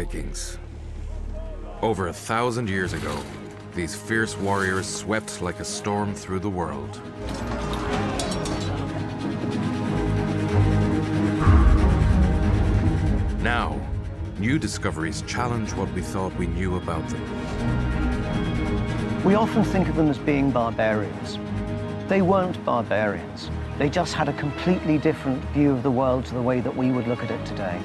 Vikings. Over 1,000 years ago, these fierce warriors swept like a storm through the world. Now, new discoveries challenge what we thought we knew about them. We often think of them as being barbarians. They weren't barbarians. They just had a completely different view of the world to the way that we would look at it today.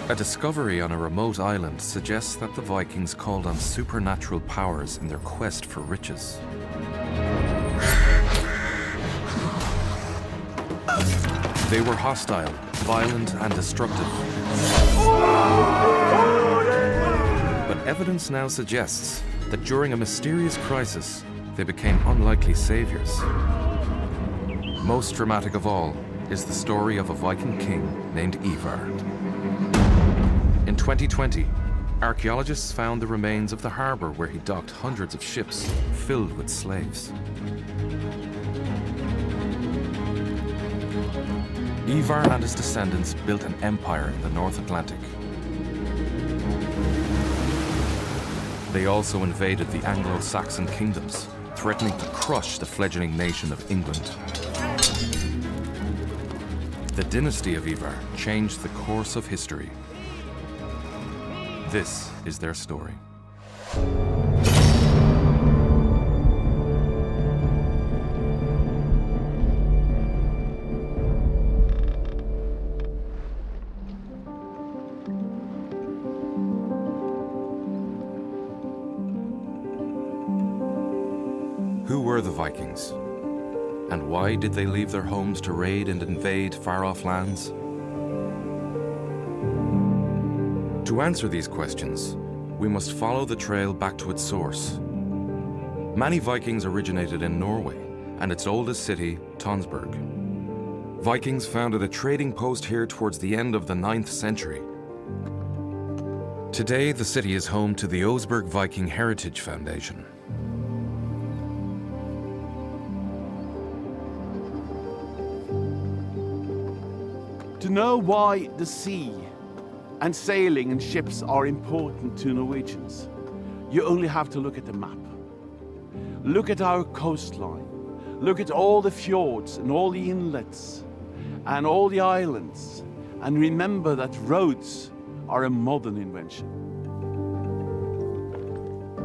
A discovery on a remote island suggests that the Vikings called on supernatural powers in their quest for riches. They were hostile, violent, and destructive. But evidence now suggests that during a mysterious crisis, they became unlikely saviors. Most dramatic of all is the story of a Viking king named Ivar. In 2020, archaeologists found the remains of the harbor where he docked hundreds of ships filled with slaves. Ivar and his descendants built an empire in the North Atlantic. They also invaded the Anglo-Saxon kingdoms, threatening to crush the fledgling nation of England. The dynasty of Ivar changed the course of history. This is their story. Who were the Vikings? And why did they leave their homes to raid and invade far-off lands? To answer these questions, we must follow the trail back to its source. Many Vikings originated in Norway and its oldest city, Tonsberg. Vikings founded a trading post here towards the end of the 9th century. Today, the city is home to the Oseberg Viking Heritage Foundation. To know why the sea and sailing and ships are important to Norwegians, you only have to look at the map. Look at our coastline. Look at all the fjords and all the inlets and all the islands. And remember that roads are a modern invention.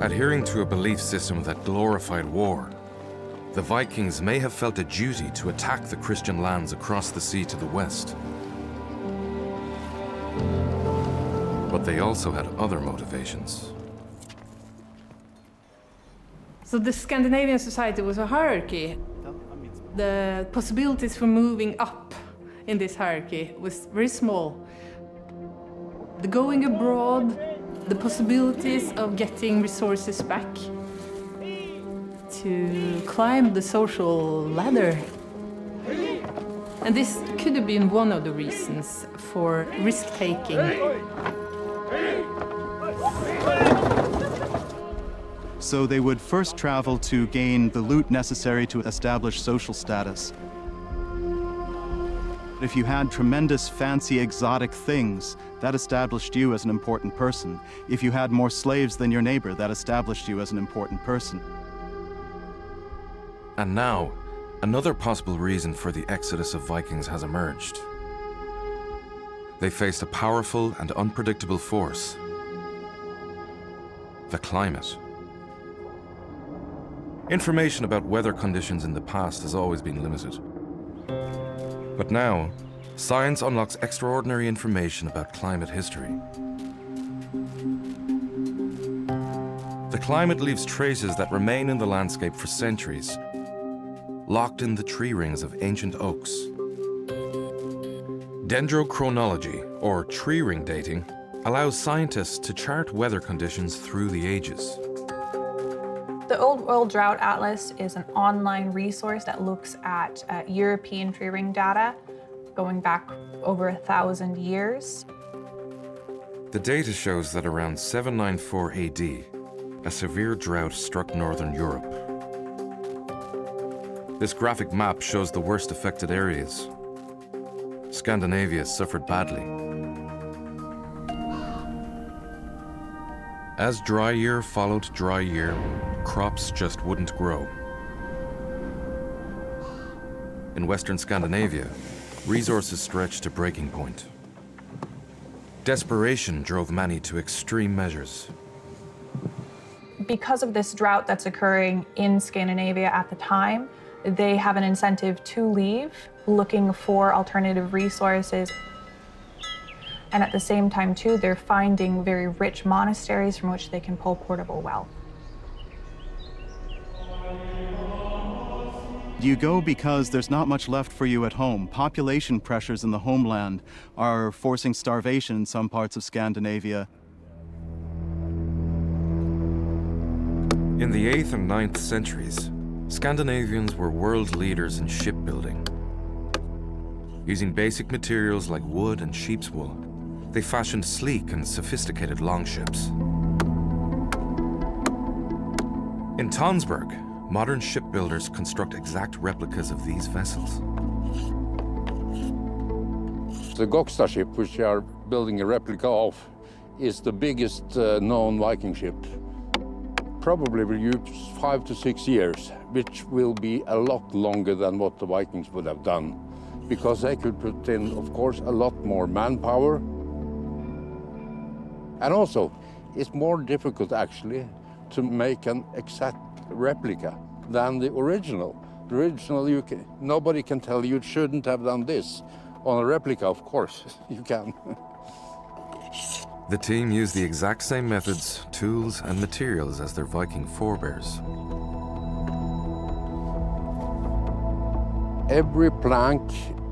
Adhering to a belief system that glorified war, the Vikings may have felt a duty to attack the Christian lands across the sea to the west. But they also had other motivations. So the Scandinavian society was a hierarchy. The possibilities for moving up in this hierarchy was very small. The going abroad, the possibilities of getting resources back, to climb the social ladder. And this could have been one of the reasons for risk-taking. So they would first travel to gain the loot necessary to establish social status. If you had tremendous, fancy, exotic things, that established you as an important person. If you had more slaves than your neighbor, that established you as an important person. And now, another possible reason for the exodus of Vikings has emerged. They faced a powerful and unpredictable force: the climate. Information about weather conditions in the past has always been limited. But now, science unlocks extraordinary information about climate history. The climate leaves traces that remain in the landscape for centuries, locked in the tree rings of ancient oaks. Dendrochronology, or tree ring dating, allows scientists to chart weather conditions through the ages. The Old World Drought Atlas is an online resource that looks at European tree ring data going back over 1,000 years. The data shows that around 794 AD, a severe drought struck northern Europe. This graphic map shows the worst affected areas. Scandinavia suffered badly. As dry year followed dry year, crops just wouldn't grow. In Western Scandinavia, resources stretched to breaking point. Desperation drove many to extreme measures. Because of this drought that's occurring in Scandinavia at the time, they have an incentive to leave, looking for alternative resources. And at the same time, too, they're finding very rich monasteries from which they can pull portable wealth. You go because there's not much left for you at home. Population pressures in the homeland are forcing starvation in some parts of Scandinavia. In the 8th and 9th centuries, Scandinavians were world leaders in shipbuilding. Using basic materials like wood and sheep's wool, they fashioned sleek and sophisticated longships. In Tonsberg, modern shipbuilders construct exact replicas of these vessels. The Gokstad ship, which we are building a replica of, is the biggest known Viking ship. Probably will use 5 to 6 years, which will be a lot longer than what the Vikings would have done, because they could put in, of course, a lot more manpower. And also, it's more difficult, actually, to make an exact replica than the original. The original, nobody can tell you shouldn't have done this. On a replica, of course, you can. The team used the exact same methods, tools, and materials as their Viking forebears. Every plank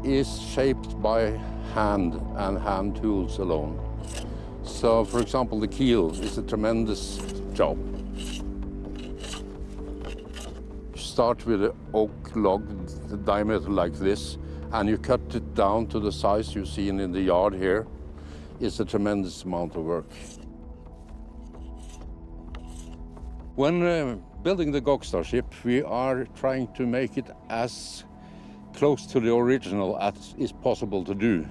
is shaped by hand and hand tools alone. So, for example, the keel is a tremendous job. You start with an oak log, the diameter like this, and you cut it down to the size you see in the yard here. It's a tremendous amount of work. When building the Gokstad ship, we are trying to make it as close to the original as is possible to do.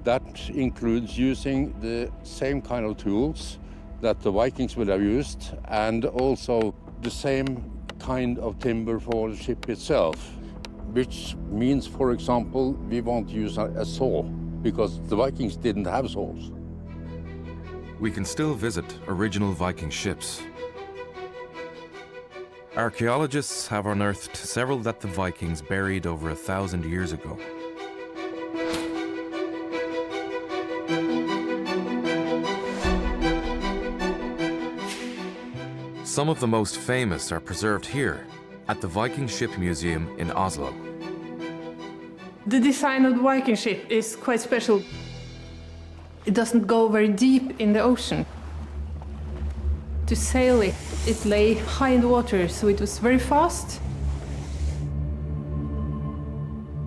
That includes using the same kind of tools that the Vikings would have used, and also the same kind of timber for the ship itself, which means, for example, we won't use a saw, because the Vikings didn't have saws. We can still visit original Viking ships. Archeologists have unearthed several that the Vikings buried over 1,000 years ago. Some of the most famous are preserved here at the Viking Ship Museum in Oslo. The design of the Viking ship is quite special. It doesn't go very deep in the ocean. To sail it, it lay high in the water, so it was very fast.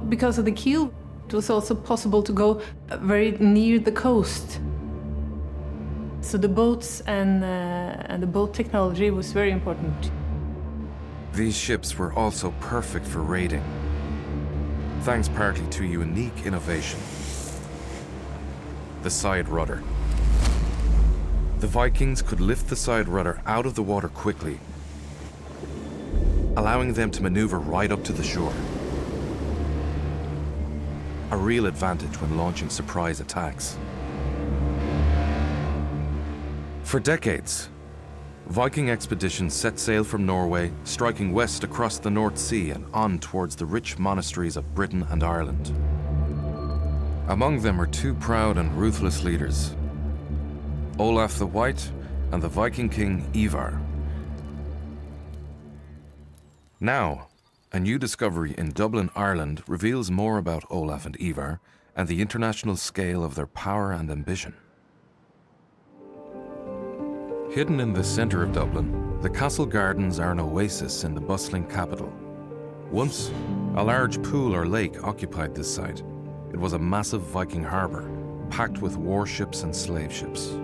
Because of the keel, it was also possible to go very near the coast. So the boats and the boat technology was very important. These ships were also perfect for raiding, thanks partly to a unique innovation: the side rudder. The Vikings could lift the side rudder out of the water quickly, allowing them to maneuver right up to the shore. A real advantage when launching surprise attacks. For decades, Viking expeditions set sail from Norway, striking west across the North Sea and on towards the rich monasteries of Britain and Ireland. Among them are two proud and ruthless leaders, Olaf the White and the Viking king Ivar. Now, a new discovery in Dublin, Ireland reveals more about Olaf and Ivar and the international scale of their power and ambition. Hidden in the center of Dublin, the castle gardens are an oasis in the bustling capital. Once, a large pool or lake occupied this site. It was a massive Viking harbor, packed with warships and slave ships.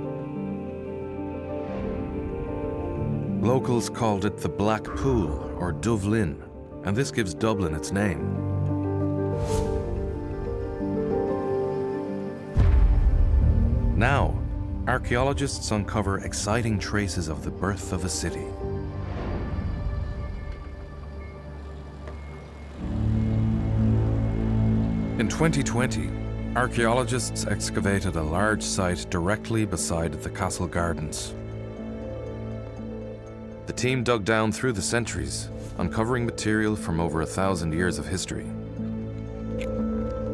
Locals called it the Black Pool or Dublin, and this gives Dublin its name. Now, archaeologists uncover exciting traces of the birth of a city. In 2020, archaeologists excavated a large site directly beside the castle gardens. The team dug down through the centuries, uncovering material from over 1,000 years of history.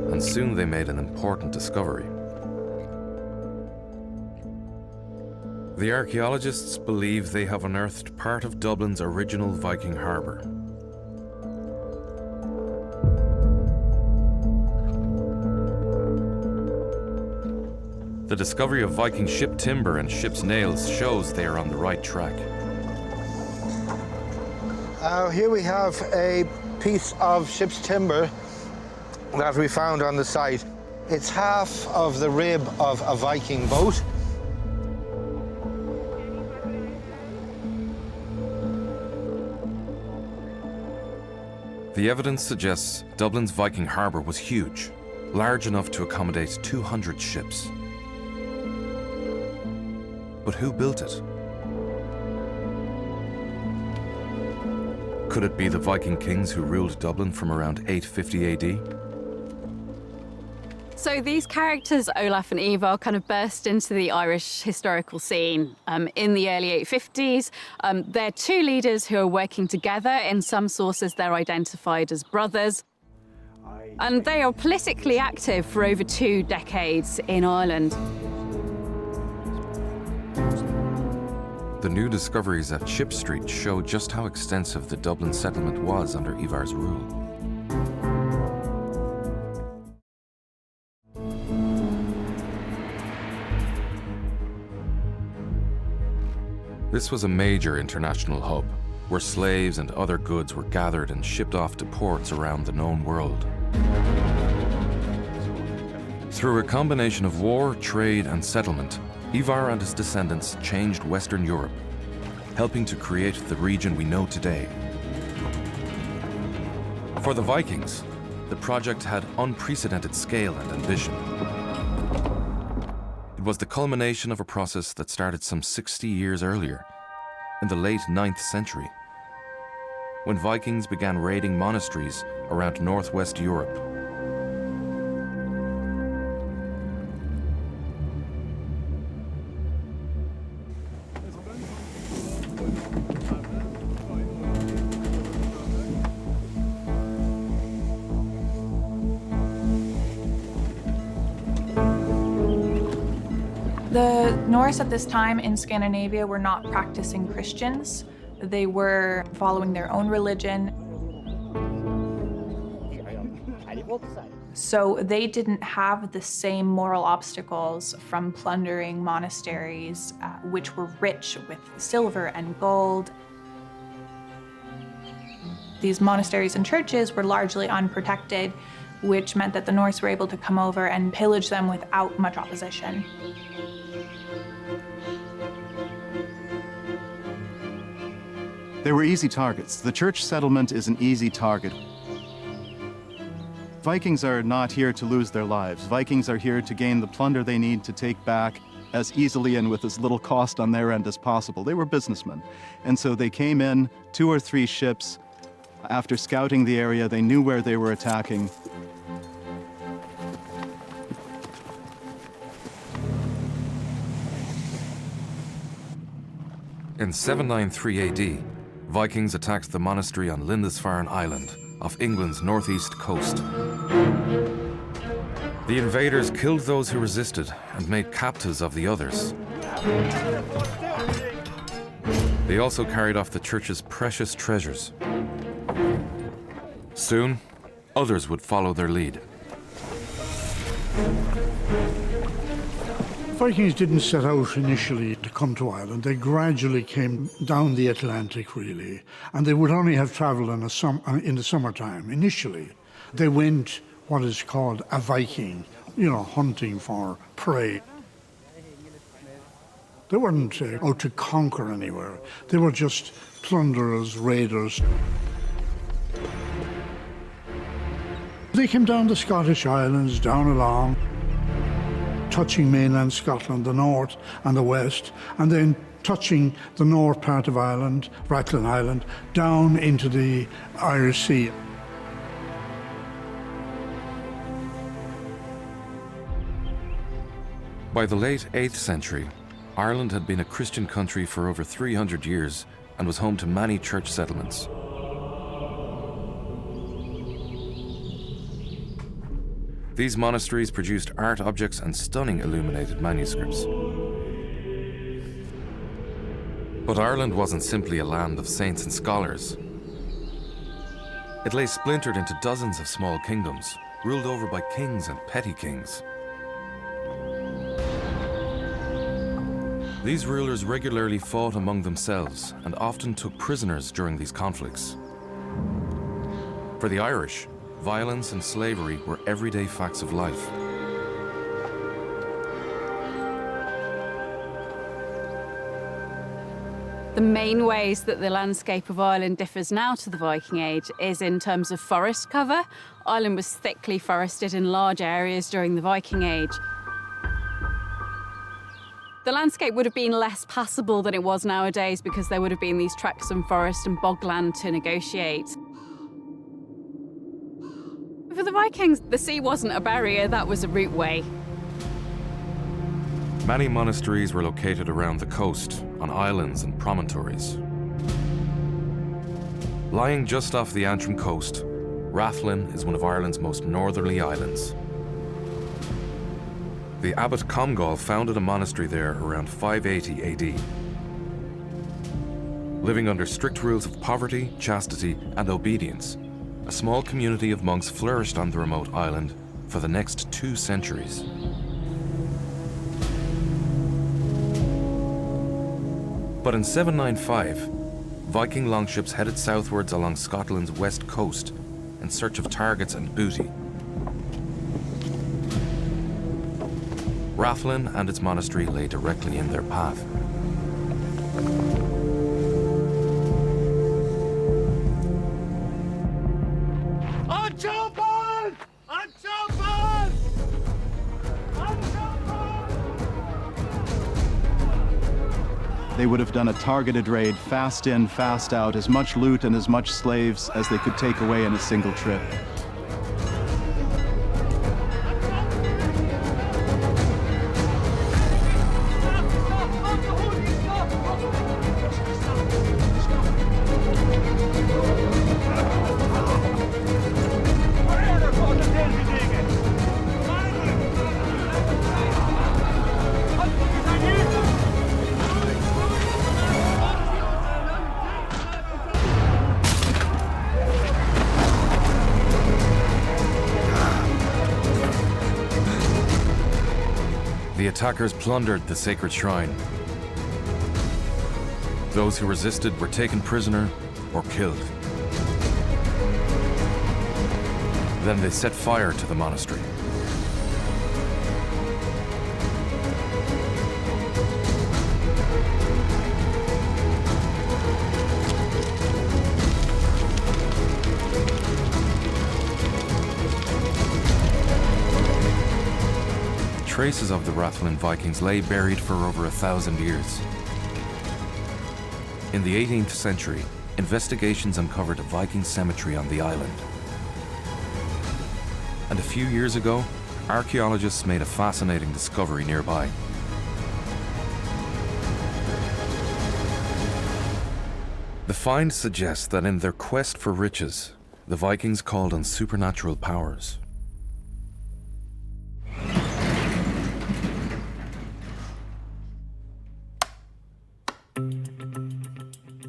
And soon they made an important discovery. The archaeologists believe they have unearthed part of Dublin's original Viking harbour. The discovery of Viking ship timber and ship's nails shows they are on the right track. Here we have a piece of ship's timber that we found on the site. It's half of the rib of a Viking boat. The evidence suggests Dublin's Viking harbour was huge, large enough to accommodate 200 ships. But who built it? Could it be the Viking kings who ruled Dublin from around 850 AD? So these characters, Olaf and Ivar, kind of burst into the Irish historical scene in the early 850s. They're two leaders who are working together. In some sources, they're identified as brothers. And they are politically active for over 2 decades in Ireland. The new discoveries at Ship Street show just how extensive the Dublin settlement was under Ivar's rule. This was a major international hub, where slaves and other goods were gathered and shipped off to ports around the known world. Through a combination of war, trade, and settlement, Ivar and his descendants changed Western Europe, helping to create the region we know today. For the Vikings, the project had unprecedented scale and ambition. It was the culmination of a process that started some 60 years earlier, in the late 9th century, when Vikings began raiding monasteries around northwest Europe. The Norse at this time in Scandinavia were not practicing Christians. They were following their own religion. So they didn't have the same moral obstacles from plundering monasteries, which were rich with silver and gold. These monasteries and churches were largely unprotected, which meant that the Norse were able to come over and pillage them without much opposition. They were easy targets. The church settlement is an easy target. Vikings are not here to lose their lives. Vikings are here to gain the plunder they need to take back as easily and with as little cost on their end as possible. They were businessmen. And so they came in, 2 or 3 ships. After scouting the area, they knew where they were attacking. In 793 AD, Vikings attacked the monastery on Lindisfarne Island, off England's northeast coast. The invaders killed those who resisted and made captives of the others. They also carried off the church's precious treasures. Soon, others would follow their lead. Vikings didn't set out initially to come to Ireland. They gradually came down the Atlantic, really, and they would only have travelled in the summertime. Initially, they went what is called a Viking, hunting for prey. They weren't out to conquer anywhere. They were just plunderers, raiders. They came down the Scottish Islands, down along, touching mainland Scotland, the north and the west, and then touching the north part of Ireland, Rathlin Island, down into the Irish Sea. By the late 8th century, Ireland had been a Christian country for over 300 years and was home to many church settlements. These monasteries produced art objects and stunning illuminated manuscripts. But Ireland wasn't simply a land of saints and scholars. It lay splintered into dozens of small kingdoms, ruled over by kings and petty kings. These rulers regularly fought among themselves and often took prisoners during these conflicts. For the Irish, violence and slavery were everyday facts of life. The main ways that the landscape of Ireland differs now to the Viking Age is in terms of forest cover. Ireland was thickly forested in large areas during the Viking Age. The landscape would have been less passable than it was nowadays because there would have been these tracts of forest and bogland to negotiate. For the Vikings, the sea wasn't a barrier, that was a routeway. Many monasteries were located around the coast, on islands and promontories. Lying just off the Antrim coast, Rathlin is one of Ireland's most northerly islands. The abbot Comgall founded a monastery there around 580 AD. Living under strict rules of poverty, chastity, and obedience, a small community of monks flourished on the remote island for the next 2 centuries. But in 795, Viking longships headed southwards along Scotland's west coast in search of targets and booty. Rathlin and its monastery lay directly in their path. They would have done a targeted raid, fast in, fast out, as much loot and as much slaves as they could take away in a single trip. The attackers plundered the sacred shrine. Those who resisted were taken prisoner or killed. Then they set fire to the monastery. Traces of the Rathlin Vikings lay buried for over 1,000 years. In the 18th century, investigations uncovered a Viking cemetery on the island. And a few years ago, archaeologists made a fascinating discovery nearby. The find suggests that in their quest for riches, the Vikings called on supernatural powers.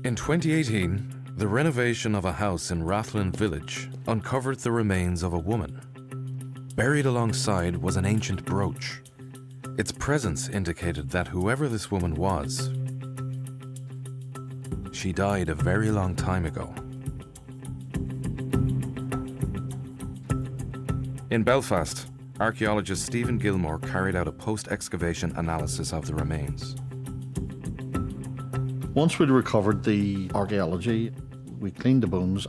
In 2018, the renovation of a house in Rathlin village uncovered the remains of a woman. Buried alongside was an ancient brooch. Its presence indicated that whoever this woman was, she died a very long time ago. In Belfast, archaeologist Stephen Gilmore carried out a post-excavation analysis of the remains. Once we'd recovered the archaeology, we cleaned the bones.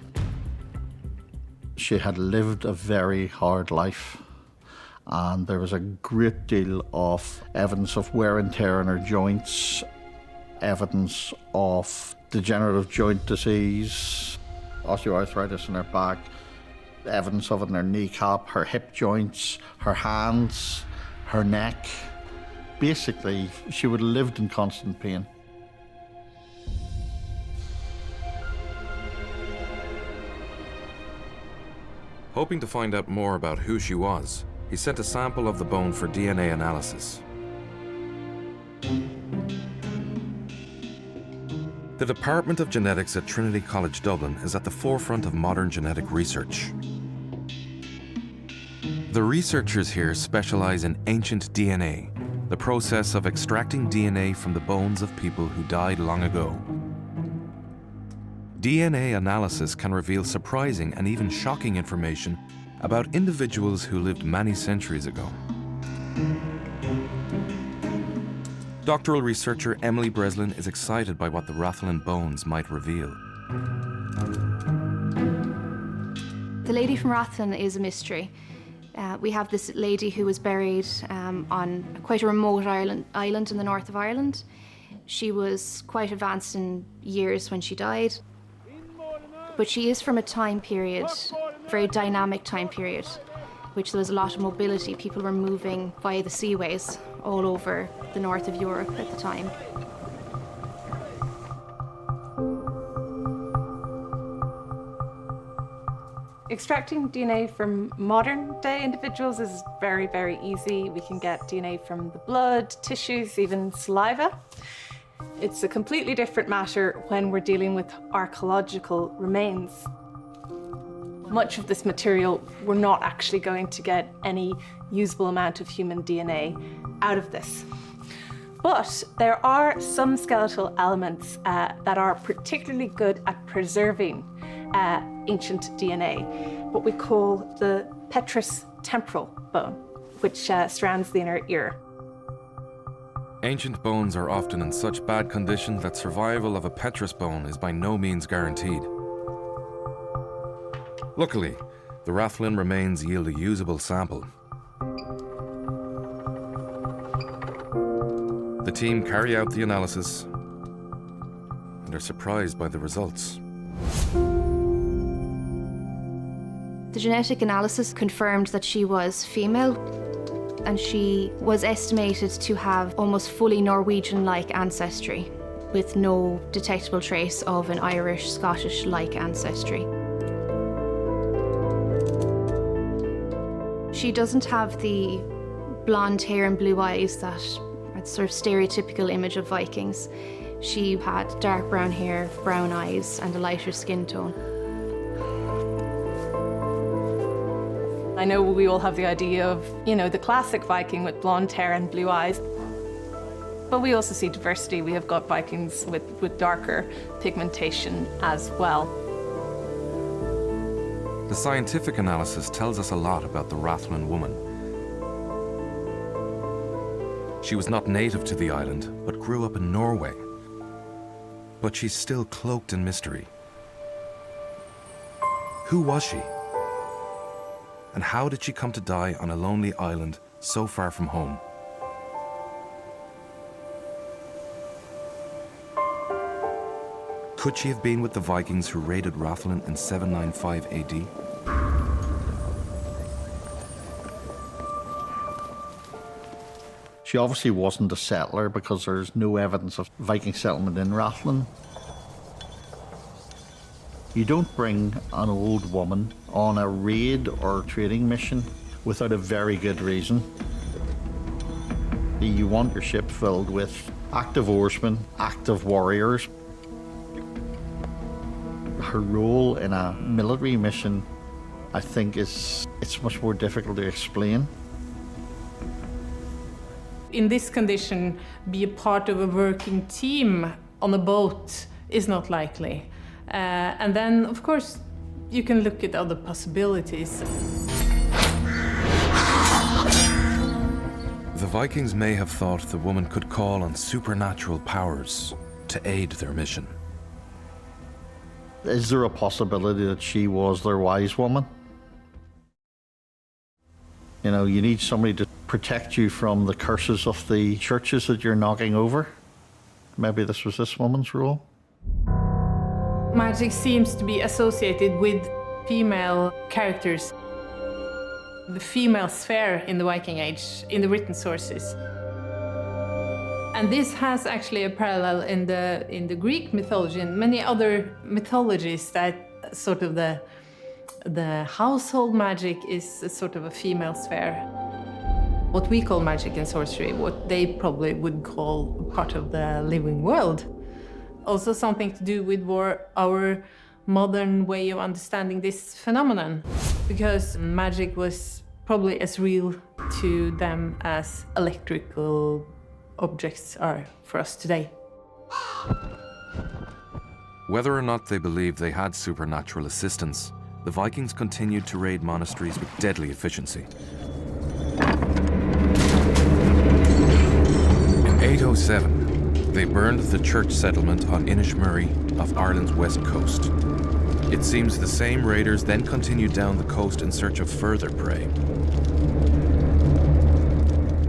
She had lived a very hard life, and there was a great deal of evidence of wear and tear in her joints, evidence of degenerative joint disease, osteoarthritis in her back, evidence of it in her kneecap, her hip joints, her hands, her neck. Basically, she would have lived in constant pain. Hoping to find out more about who she was, he sent a sample of the bone for DNA analysis. The Department of Genetics at Trinity College Dublin is at the forefront of modern genetic research. The researchers here specialize in ancient DNA, the process of extracting DNA from the bones of people who died long ago. DNA analysis can reveal surprising and even shocking information about individuals who lived many centuries ago. Doctoral researcher Emily Breslin is excited by what the Rathlin bones might reveal. The lady from Rathlin is a mystery. We have this lady who was buried on quite a remote island in the north of Ireland. She was quite advanced in years when she died. But she is from a time period, a very dynamic time period, which there was a lot of mobility. People were moving via the seaways all over the north of Europe at the time. Extracting DNA from modern day individuals is very, very easy. We can get DNA from the blood, tissues, even saliva. It's a completely different matter when we're dealing with archaeological remains. Much of this material, we're not actually going to get any usable amount of human DNA out of this. But there are some skeletal elements that are particularly good at preserving ancient DNA, what we call the petrous temporal bone, which surrounds the inner ear. Ancient bones are often in such bad condition that survival of a petrous bone is by no means guaranteed. Luckily, the Rathlin remains yield a usable sample. The team carry out the analysis and are surprised by the results. The genetic analysis confirmed that she was female, and she was estimated to have almost fully Norwegian-like ancestry, with no detectable trace of an Irish, Scottish-like ancestry. She doesn't have the blonde hair and blue eyes that are the sort of stereotypical image of Vikings. She had dark brown hair, brown eyes, and a lighter skin tone. I know we all have the idea of, the classic Viking with blonde hair and blue eyes. But we also see diversity. We have got Vikings with darker pigmentation as well. The scientific analysis tells us a lot about the Rathlin woman. She was not native to the island, but grew up in Norway. But she's still cloaked in mystery. Who was she? And how did she come to die on a lonely island so far from home? Could she have been with the Vikings who raided Rathlin in 795 AD? She obviously wasn't a settler because there's no evidence of Viking settlement in Rathlin. You don't bring an old woman on a raid or trading mission without a very good reason. You want your ship filled with active oarsmen, active warriors. Her role in a military mission, I think, it's much more difficult to explain. In this condition, be a part of a working team on a boat is not likely. And then, of course, you can look at other possibilities. The Vikings may have thought the woman could call on supernatural powers to aid their mission. Is there a possibility that she was their wise woman? You know, you need somebody to protect you from the curses of the churches that you're knocking over. Maybe this was this woman's role. Magic seems to be associated with female characters. The female sphere in the Viking Age, in the written sources. And this has actually a parallel in the Greek mythology and many other mythologies, that sort of the household magic is a sort of a female sphere. What we call magic and sorcery, what they probably would call part of the living world. Also something to do with our modern way of understanding this phenomenon, because magic was probably as real to them as electrical objects are for us today. Whether or not they believed they had supernatural assistance, the Vikings continued to raid monasteries with deadly efficiency. In 807, they burned the church settlement on Inishmurray of Ireland's west coast. It seems the same raiders then continued down the coast in search of further prey.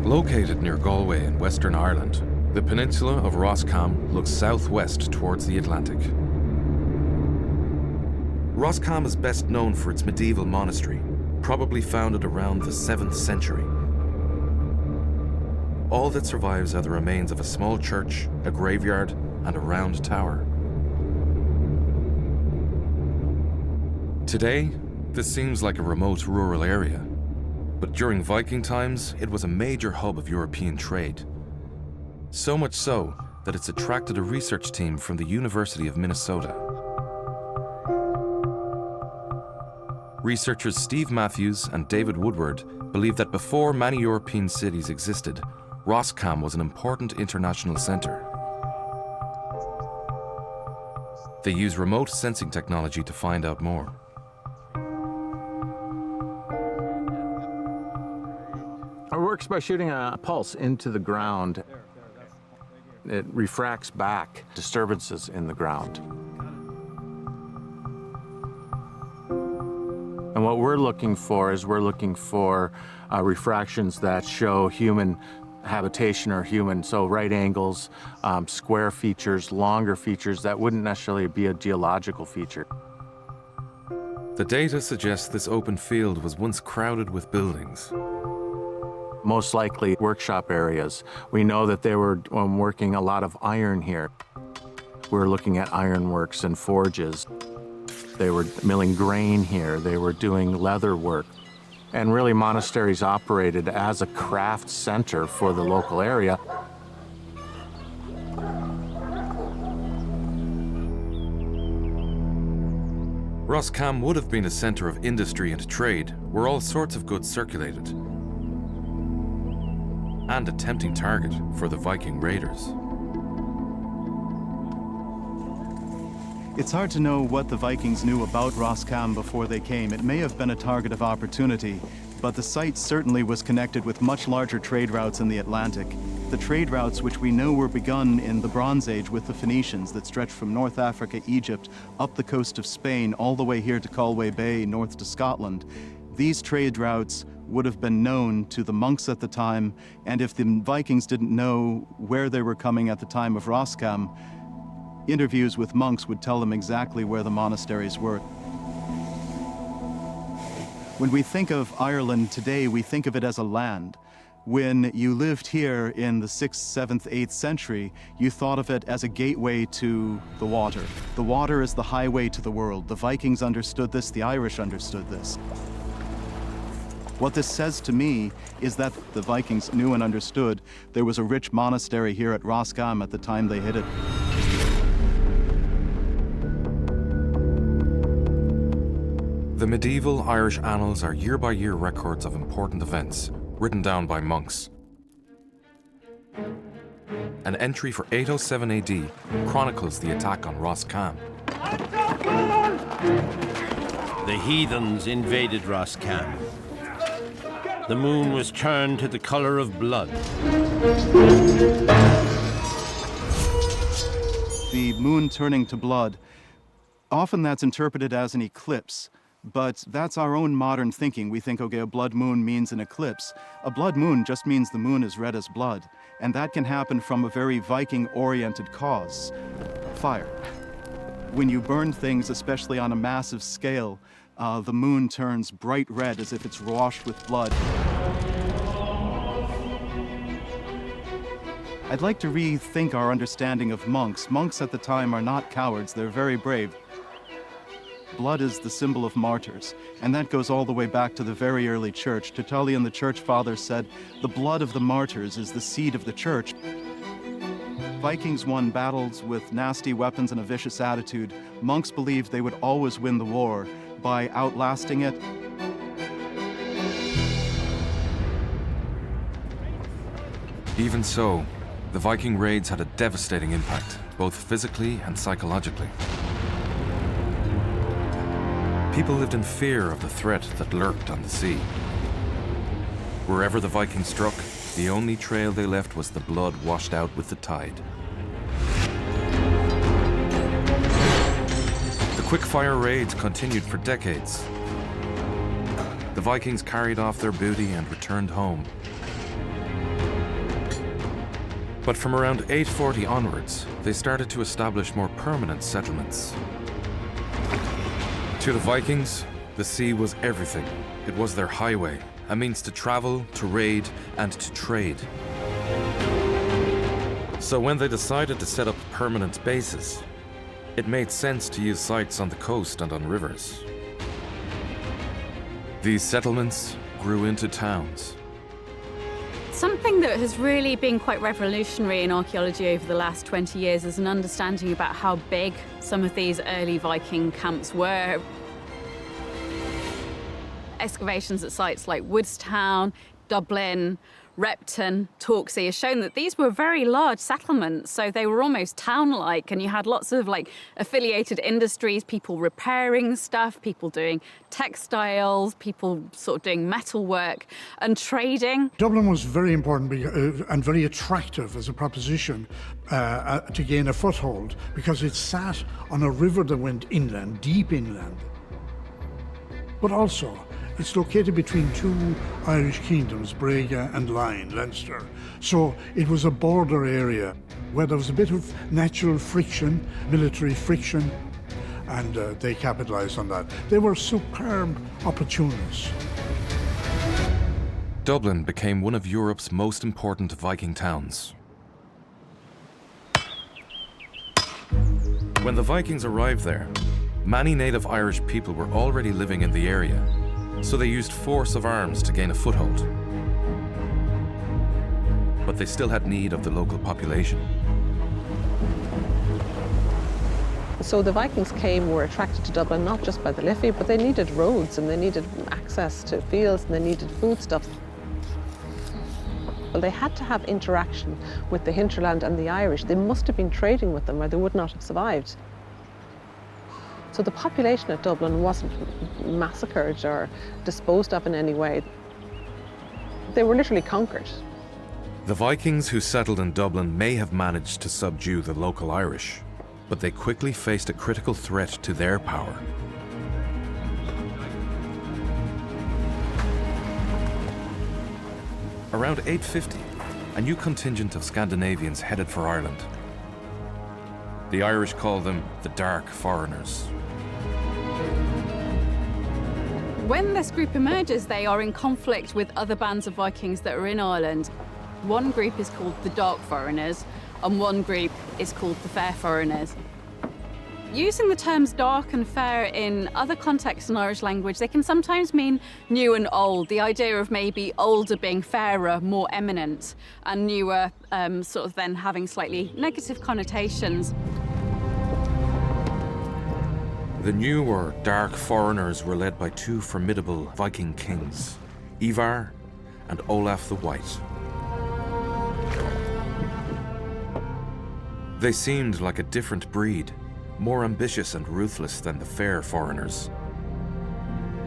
Located near Galway in Western Ireland, the peninsula of Roscommon looks southwest towards the Atlantic. Roscommon is best known for its medieval monastery, probably founded around the 7th century. All that survives are the remains of a small church, a graveyard, and a round tower. Today, this seems like a remote rural area, but during Viking times, it was a major hub of European trade. So much so that it's attracted a research team from the University of Minnesota. Researchers Steve Matthews and David Woodward believe that before many European cities existed, Roscommon was an important international center. They use remote sensing technology to find out more. It works by shooting a pulse into the ground. It refracts back disturbances in the ground. And what we're looking for is refractions that show human habitation or human, so right angles, square features, longer features that wouldn't necessarily be a geological feature. The data suggests this open field was once crowded with buildings. Most likely workshop areas. We know that they were working a lot of iron here. We were looking at ironworks and forges. They were milling grain here. They were doing leather work. And really, monasteries operated as a craft center for the local area. Roscommon would have been a center of industry and trade, where all sorts of goods circulated, and a tempting target for the Viking raiders. It's hard to know what the Vikings knew about Roscommon before they came. It may have been a target of opportunity, but the site certainly was connected with much larger trade routes in the Atlantic. The trade routes which we know were begun in the Bronze Age with the Phoenicians that stretched from North Africa, Egypt, up the coast of Spain, all the way here to Galway Bay, north to Scotland. These trade routes would have been known to the monks at the time, and if the Vikings didn't know where they were coming at the time of Roscommon, interviews with monks would tell them exactly where the monasteries were. When we think of Ireland today, we think of it as a land. When you lived here in the 6th, 7th, 8th century, you thought of it as a gateway to the water. The water is the highway to the world. The Vikings understood this, the Irish understood this. What this says to me is that the Vikings knew and understood there was a rich monastery here at Roscommon at the time they hit it. The medieval Irish annals are year-by-year records of important events, written down by monks. An entry for 807 AD chronicles the attack on Roscommon. The heathens invaded Roscommon. The moon was turned to the color of blood. The moon turning to blood, often that's interpreted as an eclipse. But that's our own modern thinking. We think, okay, a blood moon means an eclipse. A blood moon just means the moon is red as blood. And that can happen from a very Viking-oriented cause, fire. When you burn things, especially on a massive scale, the moon turns bright red as if it's washed with blood. I'd like to rethink our understanding of monks. Monks at the time are not cowards, they're very brave. Blood is the symbol of martyrs, and that goes all the way back to the very early church. Tertullian, the church father, said, "The blood of the martyrs is the seed of the church." Vikings won battles with nasty weapons and a vicious attitude. Monks believed they would always win the war by outlasting it. Even so, the Viking raids had a devastating impact, both physically and psychologically. People lived in fear of the threat that lurked on the sea. Wherever the Vikings struck, the only trail they left was the blood washed out with the tide. The quick-fire raids continued for decades. The Vikings carried off their booty and returned home. But from around 840 onwards, they started to establish more permanent settlements. To the Vikings, the sea was everything. It was their highway, a means to travel, to raid, and to trade. So when they decided to set up permanent bases, it made sense to use sites on the coast and on rivers. These settlements grew into towns. Something that has really been quite revolutionary in archaeology over the last 20 years is an understanding about how big some of these early Viking camps were. Excavations at sites like Woodstown, Dublin, Repton, Torksey has shown that these were very large settlements, so they were almost town-like, and you had lots of affiliated industries, people repairing stuff, people doing textiles, people sort of doing metalwork and trading. Dublin was very important and very attractive as a proposition to gain a foothold, because it sat on a river that went inland, deep inland. But also, it's located between two Irish kingdoms, Brega and Line, Leinster. So it was a border area where there was a bit of natural friction, military friction, and they capitalized on that. They were superb opportunists. Dublin became one of Europe's most important Viking towns. When the Vikings arrived there, many native Irish people were already living in the area, so they used force of arms to gain a foothold. But they still had need of the local population. So the Vikings were attracted to Dublin not just by the Liffey, but they needed roads and they needed access to fields and they needed foodstuffs. Well, they had to have interaction with the hinterland and the Irish. They must have been trading with them or they would not have survived. So the population of Dublin wasn't massacred or disposed of in any way. They were literally conquered. The Vikings who settled in Dublin may have managed to subdue the local Irish, but they quickly faced a critical threat to their power. Around 850, a new contingent of Scandinavians headed for Ireland. The Irish called them the Dark Foreigners. When this group emerges, they are in conflict with other bands of Vikings that are in Ireland. One group is called the Dark Foreigners, and one group is called the Fair Foreigners. Using the terms dark and fair in other contexts in Irish language, they can sometimes mean new and old. The idea of maybe older being fairer, more eminent, and newer sort of then having slightly negative connotations. The new or Dark Foreigners were led by two formidable Viking kings, Ivar and Olaf the White. They seemed like a different breed, more ambitious and ruthless than the Fair Foreigners.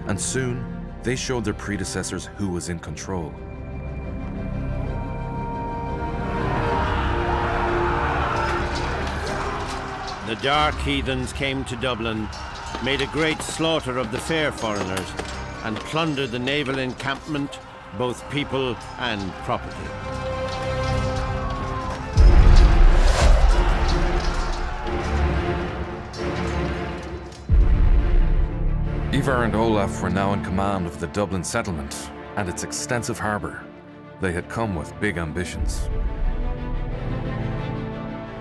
And soon, they showed their predecessors who was in control. The Dark Heathens came to Dublin made a great slaughter of the fair foreigners and plundered the naval encampment, both people and property. Ivar and Olaf were now in command of the Dublin settlement and its extensive harbour. They had come with big ambitions.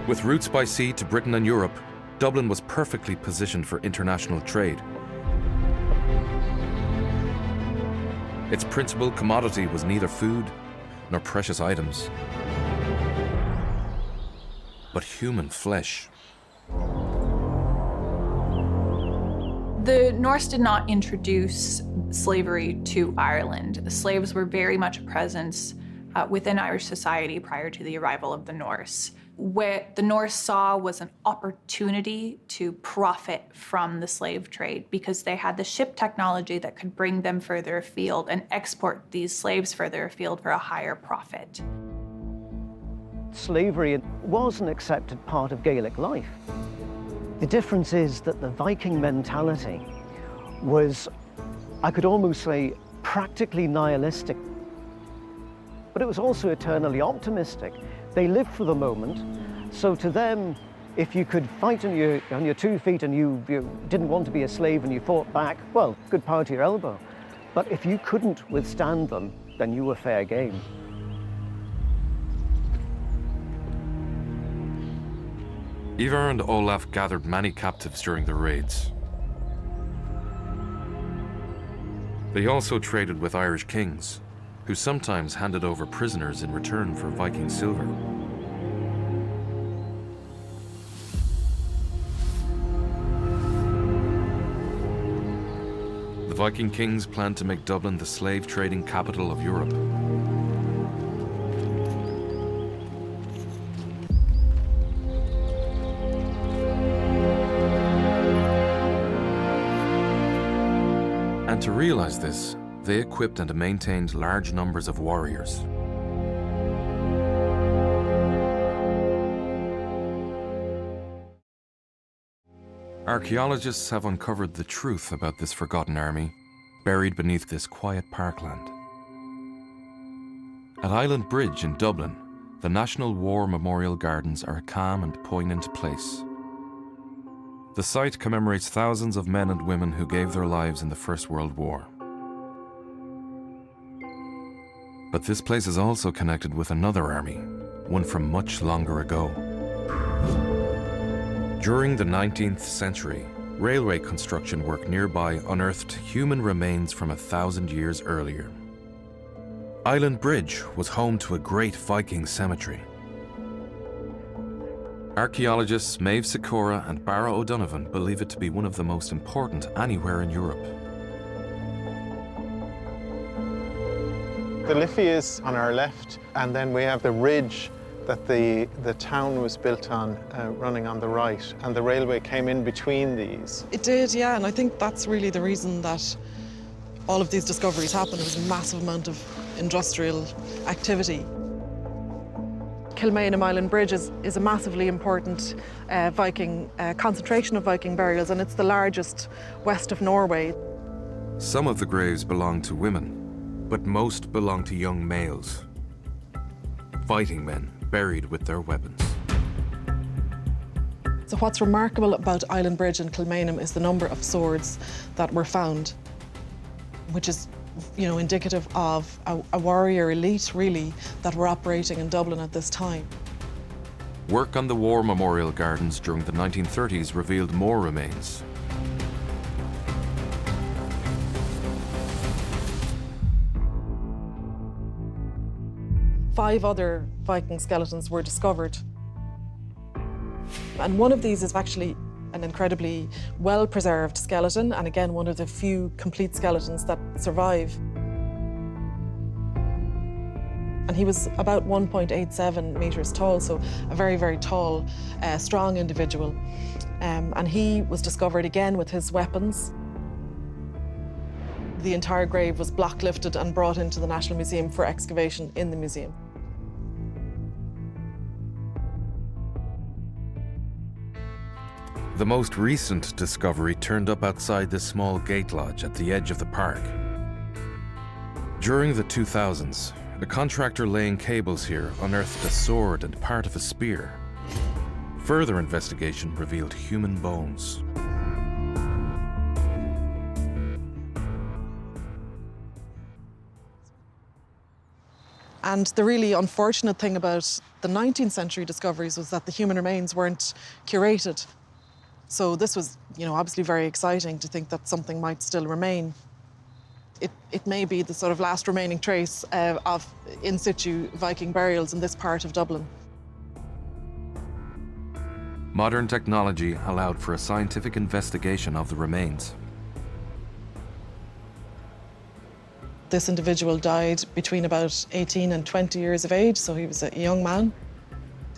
With routes by sea to Britain and Europe, Dublin was perfectly positioned for international trade. Its principal commodity was neither food nor precious items, but human flesh. The Norse did not introduce slavery to Ireland. Slaves were very much a presence within Irish society prior to the arrival of the Norse. What the Norse saw was an opportunity to profit from the slave trade because they had the ship technology that could bring them further afield and export these slaves further afield for a higher profit. Slavery was an accepted part of Gaelic life. The difference is that the Viking mentality was, I could almost say, practically nihilistic, but it was also eternally optimistic. They lived for the moment, so to them, if you could fight on your 2 feet and you didn't want to be a slave and you fought back, well, good power to your elbow. But if you couldn't withstand them, then you were fair game. Ivar and Olaf gathered many captives during the raids. They also traded with Irish kings, who sometimes handed over prisoners in return for Viking silver. The Viking kings planned to make Dublin the slave trading capital of Europe. And to realize this, they equipped and maintained large numbers of warriors. Archeologists have uncovered the truth about this forgotten army, buried beneath this quiet parkland. At Island Bridge in Dublin, the National War Memorial Gardens are a calm and poignant place. The site commemorates thousands of men and women who gave their lives in the First World War. But this place is also connected with another army, one from much longer ago. During the 19th century, railway construction work nearby unearthed human remains from 1,000 years earlier. Island Bridge was home to a great Viking cemetery. Archeologists Maeve Sikora and Barra O'Donovan believe it to be one of the most important anywhere in Europe. The Liffey is on our left, and then we have the ridge that the town was built on, running on the right, and the railway came in between these. It did, yeah, and I think that's really the reason that all of these discoveries happened. There was a massive amount of industrial activity. Kilmainham Island Bridge is a massively important Viking concentration of Viking burials, and it's the largest west of Norway. Some of the graves belong to women, but most belong to young males. Fighting men buried with their weapons. So what's remarkable about Island Bridge and Kilmainham is the number of swords that were found, which is, you know, indicative of a warrior elite, really, that were operating in Dublin at this time. Work on the War Memorial Gardens during the 1930s revealed more remains. Five other Viking skeletons were discovered. And one of these is actually an incredibly well-preserved skeleton, and again, one of the few complete skeletons that survive. And he was about 1.87 meters tall, so a very, very tall, strong individual. And he was discovered again with his weapons. The entire grave was block lifted and brought into the National Museum for excavation in the museum. The most recent discovery turned up outside this small gate lodge at the edge of the park. During the 2000s, a contractor laying cables here unearthed a sword and part of a spear. Further investigation revealed human bones. And the really unfortunate thing about the 19th century discoveries was that the human remains weren't curated. So this was, obviously very exciting to think that something might still remain. It may be the sort of last remaining trace of in situ Viking burials in this part of Dublin. Modern technology allowed for a scientific investigation of the remains. This individual died between about 18 and 20 years of age, so he was a young man.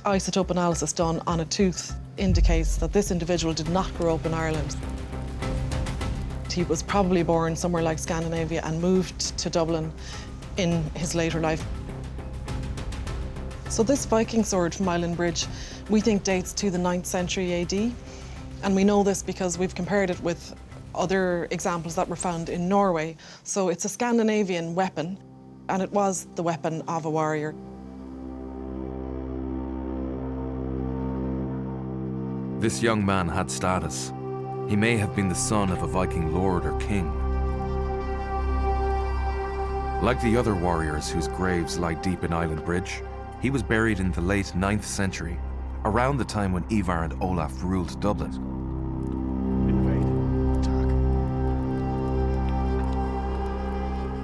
Isotope analysis done on a tooth indicates that this individual did not grow up in Ireland. He was probably born somewhere like Scandinavia and moved to Dublin in his later life. So this Viking sword from Island Bridge, we think dates to the 9th century AD. And we know this because we've compared it with other examples that were found in Norway. So it's a Scandinavian weapon, and it was the weapon of a warrior. This young man had status. He may have been the son of a Viking lord or king. Like the other warriors whose graves lie deep in Island Bridge, he was buried in the late 9th century, around the time when Ivar and Olaf ruled Dublin.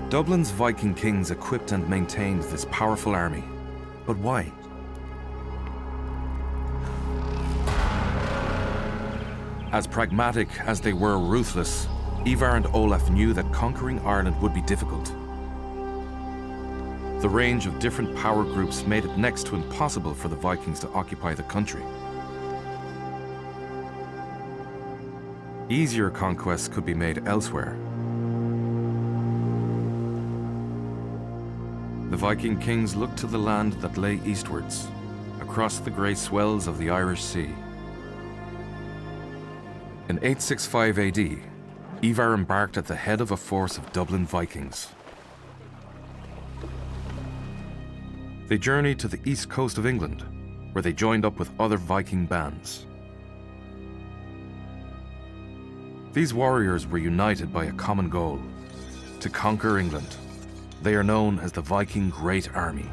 Dublin's Viking kings equipped and maintained this powerful army. But why? As pragmatic as they were ruthless, Ivar and Olaf knew that conquering Ireland would be difficult. The range of different power groups made it next to impossible for the Vikings to occupy the country. Easier conquests could be made elsewhere. The Viking kings looked to the land that lay eastwards, across the grey swells of the Irish Sea. In 865 AD, Ivar embarked at the head of a force of Dublin Vikings. They journeyed to the east coast of England, where they joined up with other Viking bands. These warriors were united by a common goal: to conquer England. They are known as the Viking Great Army.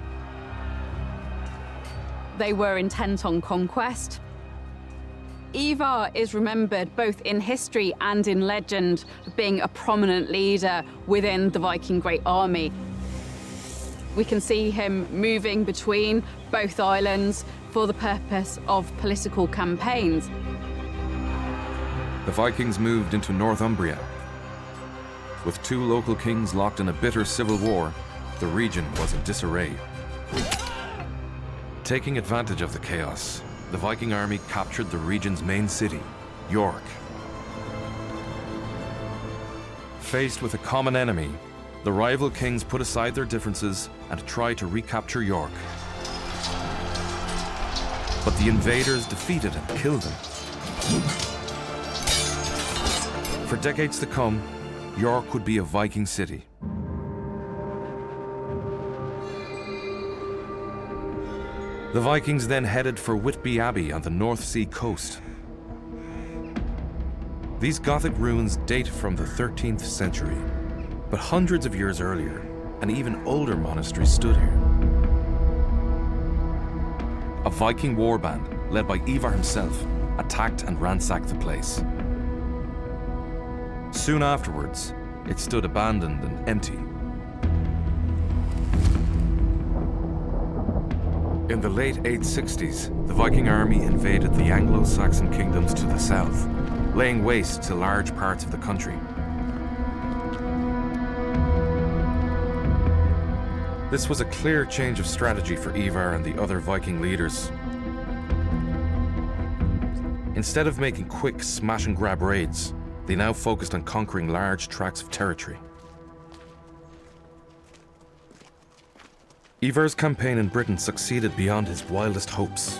They were intent on conquest. Ivar is remembered both in history and in legend as being a prominent leader within the Viking Great Army. We can see him moving between both islands for the purpose of political campaigns. The Vikings moved into Northumbria. With two local kings locked in a bitter civil war, the region was in disarray. Taking advantage of the chaos, the Viking army captured the region's main city, York. Faced with a common enemy, the rival kings put aside their differences and tried to recapture York. But the invaders defeated and killed them. For decades to come, York would be a Viking city. The Vikings then headed for Whitby Abbey on the North Sea coast. These Gothic ruins date from the 13th century, but hundreds of years earlier, an even older monastery stood here. A Viking warband, led by Ivar himself, attacked and ransacked the place. Soon afterwards, it stood abandoned and empty. In the late 860s, the Viking army invaded the Anglo-Saxon kingdoms to the south, laying waste to large parts of the country. This was a clear change of strategy for Ivar and the other Viking leaders. Instead of making quick smash-and-grab raids, they now focused on conquering large tracts of territory. Ivar's campaign in Britain succeeded beyond his wildest hopes.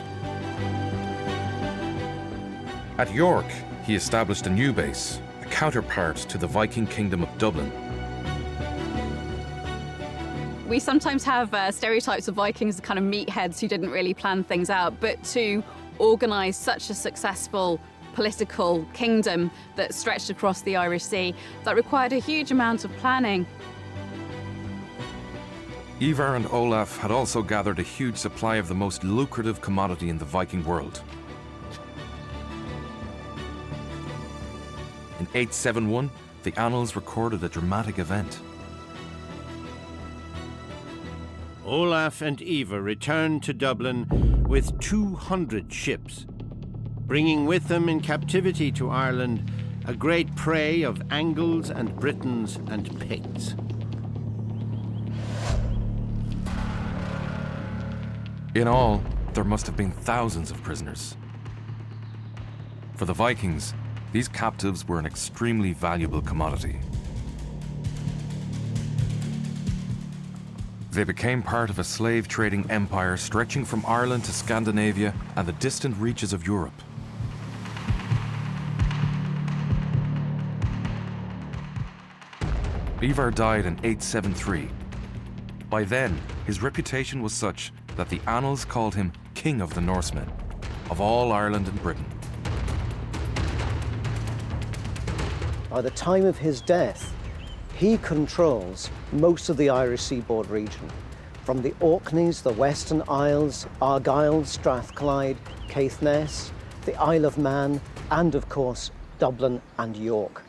At York, he established a new base, a counterpart to the Viking kingdom of Dublin. We sometimes have stereotypes of Vikings as kind of meatheads who didn't really plan things out, but to organise such a successful political kingdom that stretched across the Irish Sea, that required a huge amount of planning. Ivar and Olaf had also gathered a huge supply of the most lucrative commodity in the Viking world. In 871, the annals recorded a dramatic event. Olaf and Ivar returned to Dublin with 200 ships, bringing with them in captivity to Ireland a great prey of Angles and Britons and Picts. In all, there must have been thousands of prisoners. For the Vikings, these captives were an extremely valuable commodity. They became part of a slave-trading empire stretching from Ireland to Scandinavia and the distant reaches of Europe. Ivar died in 873. By then, his reputation was such that the annals called him King of the Norsemen, of all Ireland and Britain. By the time of his death, he controls most of the Irish seaboard region, from the Orkneys, the Western Isles, Argyll, Strathclyde, Caithness, the Isle of Man, and of course, Dublin and York.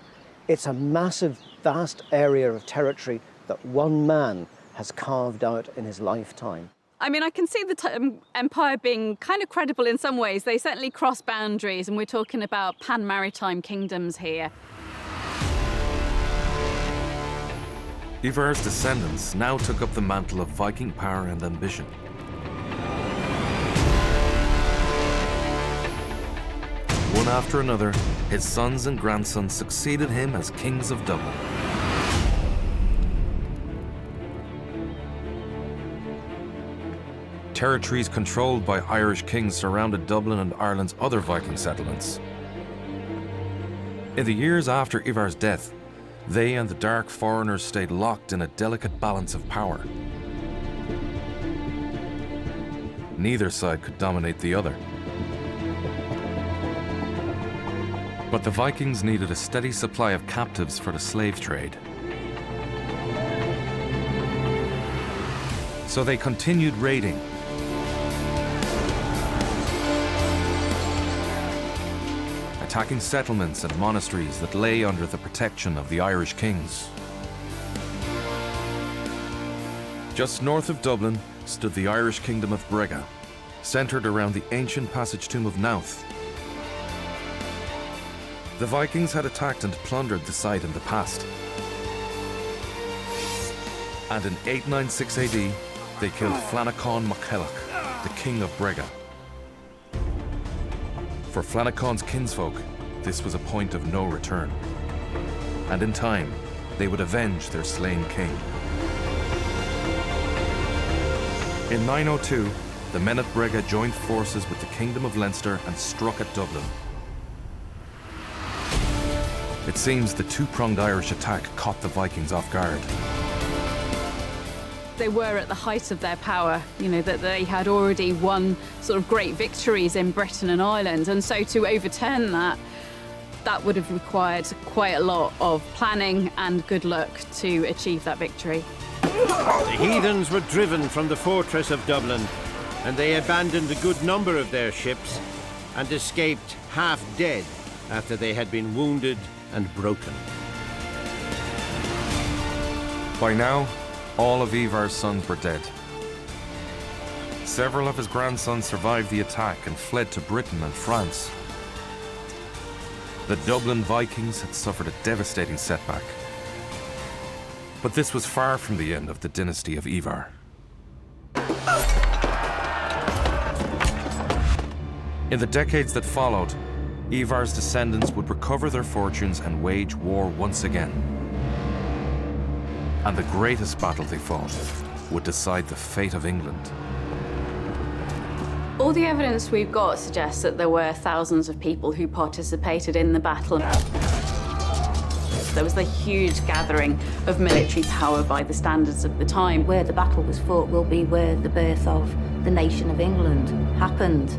It's a massive, vast area of territory that one man has carved out in his lifetime. I mean, I can see the empire being kind of credible in some ways. They certainly cross boundaries, and we're talking about pan-maritime kingdoms here. Ivar's descendants now took up the mantle of Viking power and ambition. One after another, his sons and grandsons succeeded him as kings of Dublin. Territories controlled by Irish kings surrounded Dublin and Ireland's other Viking settlements. In the years after Ivar's death, they and the dark foreigners stayed locked in a delicate balance of power. Neither side could dominate the other. But the Vikings needed a steady supply of captives for the slave trade. So they continued raiding. Attacking settlements and monasteries that lay under the protection of the Irish kings. Just north of Dublin stood the Irish kingdom of Brega, centred around the ancient passage tomb of Knowth. The Vikings had attacked and plundered the site in the past. And in 896 AD, they killed Flanacán mac Ceallacht, the king of Brega. For Flanacán's kinsfolk, this was a point of no return. And in time, they would avenge their slain king. In 902, the men at Brega joined forces with the Kingdom of Leinster and struck at Dublin. It seems the two-pronged Irish attack caught the Vikings off guard. They were at the height of their power, you know, that they had already won sort of great victories in Britain and Ireland, and so to overturn that would have required quite a lot of planning and good luck to achieve that victory. The heathens were driven from the fortress of Dublin, and they abandoned a good number of their ships and escaped half dead after they had been wounded and broken. By now, all of Ivar's sons were dead. Several of his grandsons survived the attack and fled to Britain and France. The Dublin Vikings had suffered a devastating setback. But this was far from the end of the dynasty of Ivar. In the decades that followed, Ivar's descendants would recover their fortunes and wage war once again. And the greatest battle they fought would decide the fate of England. All the evidence we've got suggests that there were thousands of people who participated in the battle. There was a huge gathering of military power by the standards of the time. Where the battle was fought will be where the birth of the nation of England happened.